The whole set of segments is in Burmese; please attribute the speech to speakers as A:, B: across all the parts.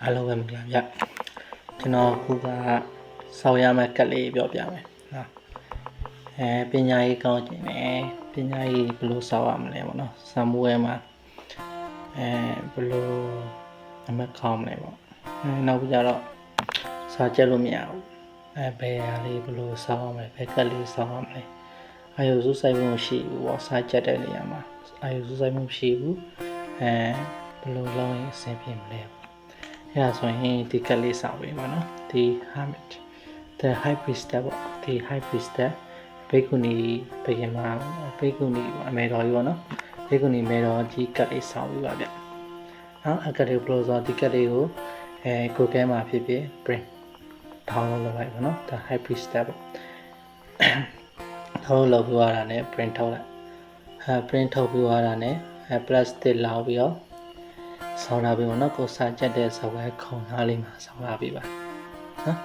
A: အားလုံးပဲမင်္ဂလာဗျကျွန်တော်ခုကဆောက်ရမယ့်ကတ်လေးပြောပြမယ်နော်ပညာရေးကောင်းခြင်းနဲ့ပညာရေးဘယ်လိုဆောက်ရမလဲပေါ့နော်စံမိုးရဲမှာဘယ်လိုအမှတ်ကောင်းမလဲပေါ့နောက်ပြီးတော့စာချက်လို့မရဘူးဘယ်ဟာလေးဘယ်လိုဆောက်ရမလဲဘယ်ကတ်လေးဆောက်ရမလဲအာရုံစူးစိုက်မှုရှိဘူးပေါ့စာချက်တဲ့နေရာမှာအာရုံစူးစိုက်မှုရှိဘူးဘယ်လိုလုပ်ရင်အဆင်ပြေမလဲအဲ့ဒါဆိုရင်ဒီကတ်လေးဆောက်ပေးပါနော်ဒီ hermit the high priestess ပေါ့ဒီ high priestess ဘေကုဏီဘုရင်မဘေကုဏီအမေတော်ကြီးပေါ့နော်ဘေကုဏီမေတော်ကြီးကတ်လေးဆောက်ပေးပါဗျနော်အကတ်လေးဘလို့ဆိုဒီကတ်လေးကိုကိုကဲမှာဖြစ်ဖြစ် print ထောင်းလုပ်လိုက်ပါနော် the high priestess ပေါ့ထောင်းလုပ်ပြီးသွားတာနဲ့ print ထုတ်လိုက်print ထုတ်ပြီးသွားတာနဲ့plastic လောက်ပြီးတော့ဆောင်းလာပြီပေါ့နော်ကိုစာချက်တဲ့ဆောက်ဝဲခုံသားလေးမှာဆောင်းလာပြီပါနော်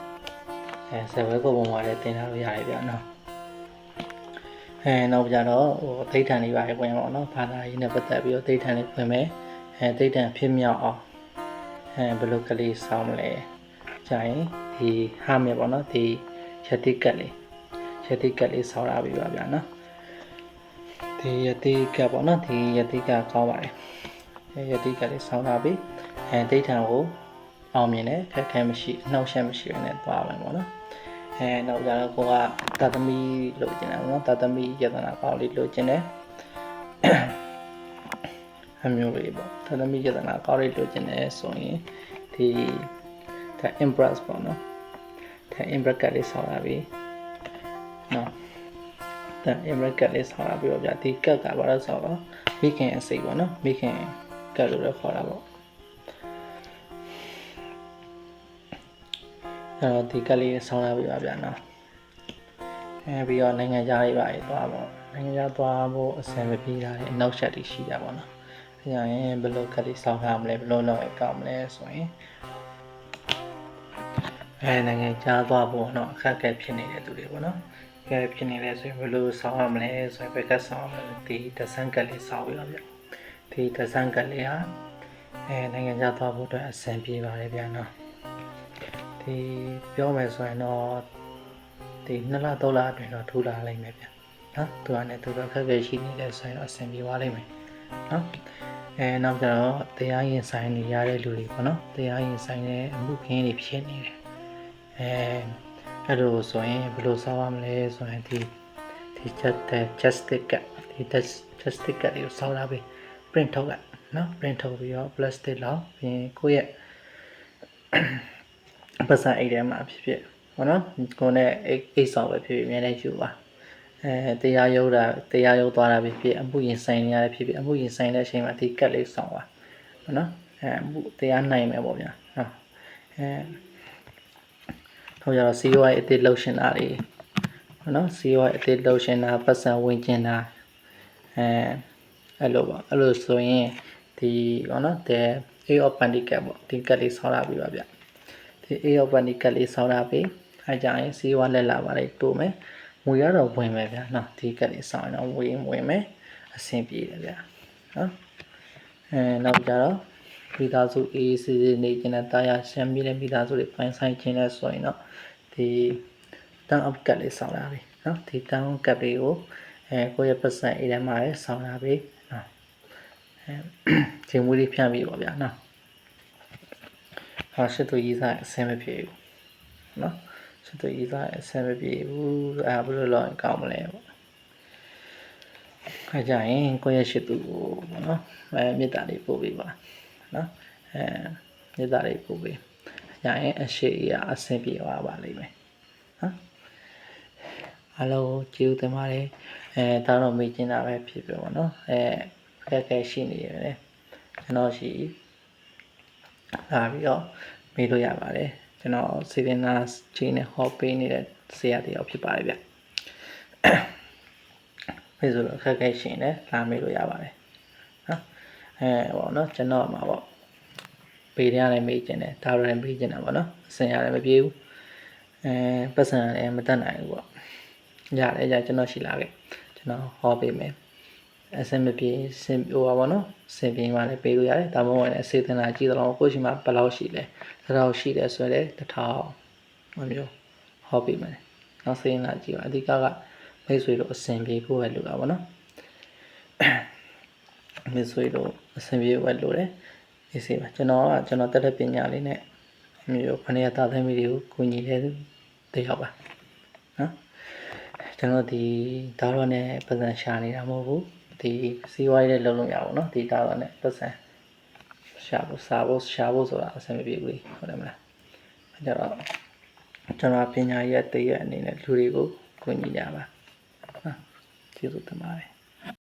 A: ဆောက်ဝဲကိုပုံမှာလည်းတင်ထားလို့ရတယ်ဗျနော်နောက်ကြတော့အသိဋ္ဌာန်လေးပါပဲဝင်ပါတော့ဘာသာရေးနဲ့ပတ်သက်ပြီးတော့အသိဋ္ဌာန်လေးဝင်မယ်အသိဋ္ဌာန်ဖြစ်မြောက်အောင်ဘယ်လိုကလေးဆောင်းမလဲကြာရင်ဒီဟာမယ်ပေါ့နော်ဒီယတိကတ်လေးဆောင်းလာပြီပါဗျနော်ဒီယတိကတ်ပေါ့နော်ဒီယတိကတ်ကောင်းပါတယ်ယတိကလေးဆောင်းလာပြီဒိဋ္ဌံကိုအောင်မြင်တယ်ခက်ခဲမရှိအနှောက်အယှက်မရှိရနဲ့သွားမယ်ပေါ့နော်နောက်ကြတော့ကိုကသာသမီလိုချင်တယ်ပေါ့နော်သာသမီယတနာပေါင်းလေးလိုချင်တယ်အမျိုးလေးပေါ့သာသမီယတနာပေါင်းလေးလိုချင်တယ်ဆိုရင်ဒီ the empress ပေါ့နော် the empress ကလေးဆောင်းလာပြီနော် the empress ကလေးဆောင်းလာပြီပေါ့ဗျာဒီကတ်ကဘာလို့ဆောင်းတော့မိခင်အစိတ်ပေါ့နော်မိခင်ကတ်လို့ရခေါ်တာပေါ့ဒီကတ်လေးဆောင်းလာပြီပါဗျာနော်ပြီးတော့နိုင်ငံခြားရေးပါသွားပေါ့နိုင်ငံခြားသွားဖို့အဆင်မပြေတာတွေအနောက်ရှက်တွေရှိတာပေါ့နော်အဲဒါရင်ဘယ်လိုကတ်လေးဆောင်းထားမလဲဘယ်လိုလုပ်ရကောင်းမလဲဆိုရင်နိုင်ငံခြားသွားဖို့เนาะအခက်အခဲဖြစ်နေတဲ့သူတွေပေါ့နော်အခက်ဖြစ်နေလဲဆိုရင်ဘယ်လိုဆောင်းရမလဲဆိုရင်ဘယ်ကတ်ဆောင်းရမလဲဒီဒဇန်ကတ်လေးဆောင်းပြီးတော့ဗျဒီဒဇန်ကတ်လေးဟာနိုင်ငံခြားသွားဖို့အတွက်အဆင်ပြေပါတယ်ဗျာနော်ဒီပြောမယ်ဆိုရင်တော့ဒီ2လ3လအတွင်းတော့ထူလာလိမ့်မယ်ဗျနော်သူကလည်းသူတော့ခက်ခဲရှိနေတယ်ဆိုရင်တော့အဆင်ပြေသွားလိမ့်မယ်နော်နောက်ကြတော့တရားရင်ဆိုင်နေရတဲ့လူတွေပေါ့နော်တရားရင်ဆိုင်တဲ့အမှုခင်းတွေဖြစ်နေတယ်အဲ့လိုဆိုရင်ဘယ်လိုဆောက်ရမလဲဆိုရင်ဒီjustice ကဒီ justice ကလေးကိုဆောက်လာပြီး print ထုတ်လိုက်နော် print ထုတ်ပြီးတော့ plastic လောက်ပြီးကိုယ့်ရဲ့ပတ်စံအိတ်ထဲမှာဖြစ်ဖြစ်ပေါ့နော်ကိုယ်နဲ့အိတ်ဆောင်ပဲဖြစ်ဖြစ်အများနဲ့ယူပါတရားရုပ်သွားတာဖြစ်ဖြစ်အမှုရင်ဆိုင်နေရတဲ့ဖြစ်ဖြစ်အမှုရင်ဆိုင်တဲ့အချိန်မှာဒီကတ်လေးဆောင်ပါပေါ့နော်အမှုတရားနိုင်မယ်ပေါ့ဗျာနော်တော့ရတော့ COI အသေးလှုပ်ရှင်တာတွေဟုတ်နော် COI အသေးလှုပ်ရှင်တာပတ်စံဝင်ကျင်တာအဲ့လိုပေါ့အဲ့လိုဆိုရင်ဒီဟုတ်နော်တဲ့ A of Pentacles ပေါ့ဒီကတ်လေးဆောင်းလာပြီပါဗျဒီ A of Pentacles လေးဆောင်းလာပြီအဲ့ကြရင် COI လက်လာပါလေတိုးမယ်ငွေရတော့ဝင်မယ်ဗျာနော်ဒီကတ်လေးဆောင်းရင်တော့ဝင်မယ်အဆင်ပြေတယ်ဗျာနော်နောက်ကြတော့မိသားစုအေးစီနေကျင်တဲ့တာယာရှမ်းပြည်နယ်မိသားစုတွေပိုင်ဆိုင်ခြင်းလဲဆိုရင်တော့ဒီတန်းအောက်ကတ်လေးဆောင်းလာပြီနော်ဒီတန်းအောက်ကတ်လေးကိုကိုယ့်ရဲ့ပတ်စံအေးထဲမှာလည်းဆောင်းလာပြီနော်ချိန်မွေးလေးဖြန့်ပြီးပါဗျာနော်ဟာရှစ်သူရေးစားအဆင်မပြေဘူးနော်ရှစ်သူရေးစားအဆင်မပြေဘူးဘယ်လိုလုပ်ရင်ကောင်းမလဲပေါ့အဲကြရင်ကိုယ့်ရဲ့ရှစ်သူကိုပေါ့နော်မေတ္တာလေးပို့ပေးပါနော်မေတ္တာလေးပို့ပေးရရင်အရှိအအဆင်ပြေသွားပါလိမ့်မယ်နော်အားလုံးကျေးဇူးတင်ပါတယ်တောင်းတော့မေ့ကျင်တာပဲဖြစ်ပြီပေါ့နော်ခက်ခဲရှိနေရတယ်ကျွန်တော်ရှိလာပြီးတော့မေးလို့ရပါတယ်ကျွန်တော်စေတနာချင်းနဲ့ဟောပေးနေတဲ့ဆရာတယောက်ဖြစ်ပါတယ်ဗျမေးဆိုတော့ခက်ခဲရှိနေလာမေးလို့ရပါတယ်နော်ပေါ့နော်ကျွန်တော်မှာပေါ့ပေးရတယ်မေးကျင်တယ်ဒါလည်းမေးကျင်တာပေါ့နော်အစင်ရတယ်မပြေဘူးပတ်စံလည်းမတတ်နိုင်ဘူးပေါ့ရတယ်ကျွန်တော်ရှိလာခဲ့ကျွန်တော်ဟောပေးမယ် အဆင်မပြေစင်ဟိုပါဘောနော်စင်ပြေမှလည်းပေးလို့ရတယ်ဒါမှမဟုတ်လည်းစေတနာကြည့်တော့ကိုယ့်ရှိမှာဘယ်လောက်ရှိလဲ1000ရှိတယ်ဆိုရင်1000မျိုးဟောပေးမယ်နောက်စေတနာကြည့်ပါအဓိကမိတ်ဆွေတို့အဆင်ပြေဖို့ပဲလိုတာပေါ့နော်မိတ်ဆွေတို့အဆင်ပြေဖို့ပဲလိုတယ်ဒီစီပါကျွန်တော်တက်တဲ့ပညာလေးနဲ့မျိုးခဏရတာသမီးတွေကိုကူညီတဲ့တယောက်ပါနော်ကျွန်တော်ဒီဒါတော့နဲ့ပတ်စံရှာနေတာမဟုတ်ဘူးဒီစီးပွားရေးနဲ့လုံးလုံးရပါဘောနော်ဒီဒါတော့နဲ့ပတ်စံရှာဖို့ဆိုတာအဆင်မပြေဘူးလေဟုတ်တယ်မလားအဲကြတော့ကျွန်တော်ပညာရေးတည့်ရအနေနဲ့လူတွေကိုကူညီကြပါနော်ကျေးဇူးတင်ပါတယ်